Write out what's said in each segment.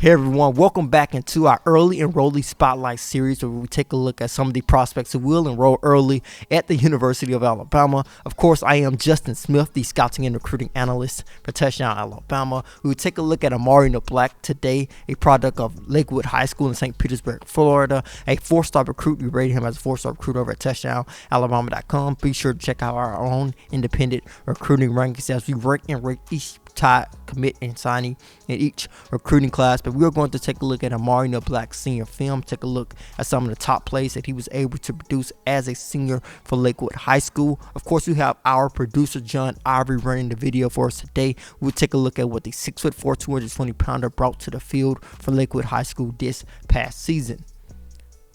Hey everyone, welcome back into our early enrollee spotlight series where we take a look at some of the prospects who will enroll early at the University of Alabama. Of course, I am Justin Smith, the scouting and recruiting analyst for Touchdown Alabama. We will take a look at Amari Niblack today, a product of Lakewood High School in St. Petersburg, Florida, a four-star recruit. We rated him as a four-star recruit over at touchdowналabama.com. Be sure to check out our own independent recruiting rankings as we rank and rate each commit and signing in each recruiting class. But we are going to take a look at Amari Niblack's senior film, take a look at some of the top plays that he was able to produce as a senior for Lakewood High School. Of course, we have our producer John Ivory running the video for us today. We'll take a look at what the 6'4", 220-pounder brought to the field for Lakewood High School this past season.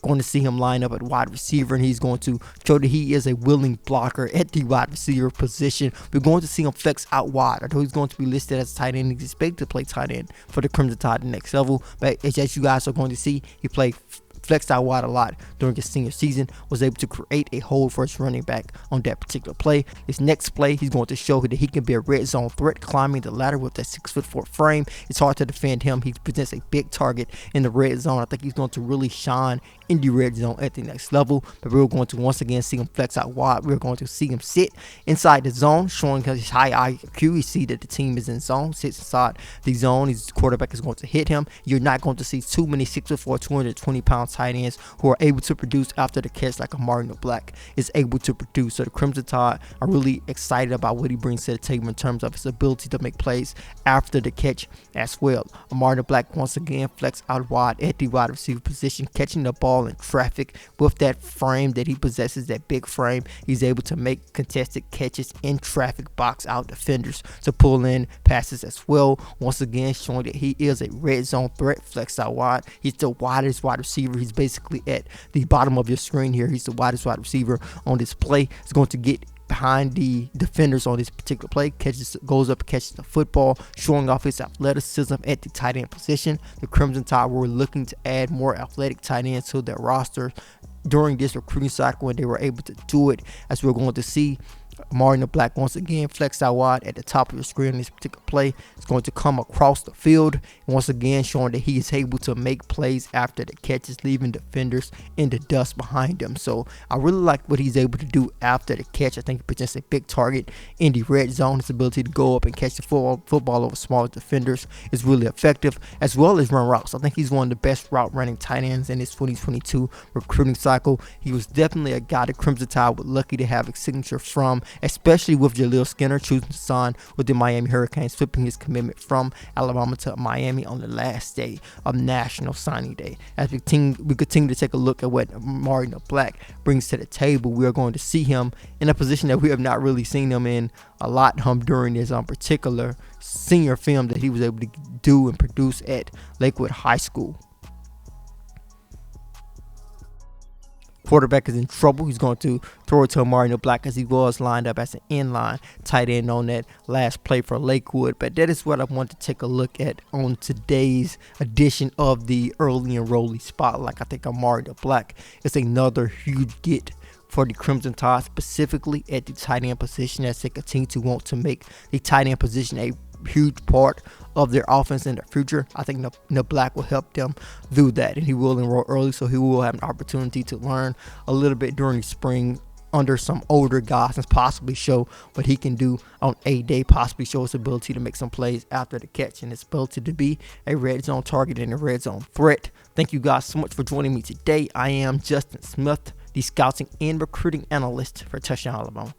Going to see him line up at wide receiver, and he's going to show that he is a willing blocker at the wide receiver position. We're going to see him flex out wide. Although he's going to be listed as a tight end, he's expected to play tight end for the Crimson Tide next level. But as you guys are going to see, he played flexed out wide a lot during his senior season, was able to create a hole for his running back on that particular play. His next play, he's going to show that he can be a red zone threat climbing the ladder with that 6'4" frame. It's hard to defend him. He presents a big target in the red zone. I think he's going to really shine in the red zone at the next level. But we're going to once again see him flex out wide. We're going to see him sit inside the zone, showing his high IQ. You see that the team is in zone, sits inside the zone. His quarterback is going to hit him. You're not going to see too many 6'4", 220-pound tight ends who are able to produce after the catch like Amari Niblack is able to produce. So the Crimson Tide are really excited about what he brings to the table in terms of his ability to make plays after the catch as well. Amari Niblack once again flex out wide at the wide receiver position, catching the ball in traffic with that frame that he possesses, that big frame. He's able to make contested catches in traffic, box out defenders to pull in passes as well. Once again showing that he is a red zone threat, flex out wide. He's the widest wide receiver. He's basically at the bottom of your screen here. He's the widest wide receiver on this play. He's going to get behind the defenders on this particular play, goes up, catches the football, showing off his athleticism at the tight end position. The Crimson Tide were looking to add more athletic tight ends to their roster during this recruiting cycle, and they were able to do it, as we're going to see. Amari Niblack once again flexed out wide at the top of your screen. This particular play is going to come across the field, once again showing that he is able to make plays after the catches, leaving defenders in the dust behind him. So I really like what he's able to do after the catch. I think he presents a big target in the red zone. His ability to go up and catch the football over smaller defenders is really effective, as well as run routes. I think he's one of the best route running tight ends in this 2022 recruiting cycle. He was definitely a guy the Crimson Tide was lucky to have a signature from, especially with Jaleel Skinner choosing to sign with the Miami Hurricanes, flipping his commitment from Alabama to Miami on the last day of National Signing Day. As we continue to take a look at what Amari Niblack brings to the table, we are going to see him in a position that we have not really seen him in a lot during his particular senior film that he was able to do and produce at Lakewood High School. Quarterback is in trouble. He's going to throw it to Amari Niblack as he was lined up as an inline tight end on that last play for Lakewood. But that is what I want to take a look at on today's edition of the early enrollee spotlight. I think Amari Niblack is another huge get for the Crimson Tide, specifically at the tight end position, as they continue to want to make the tight end position a huge part of their offense in the future. I think Niblack will help them do that, and he will enroll early, so he will have an opportunity to learn a little bit during the spring under some older guys and possibly show what he can do on a day, possibly show his ability to make some plays after the catch and his ability to be a red zone target and a red zone threat. Thank you guys so much for joining me today. I am Justin Smith, the scouting and recruiting analyst for Touchdown Alabama.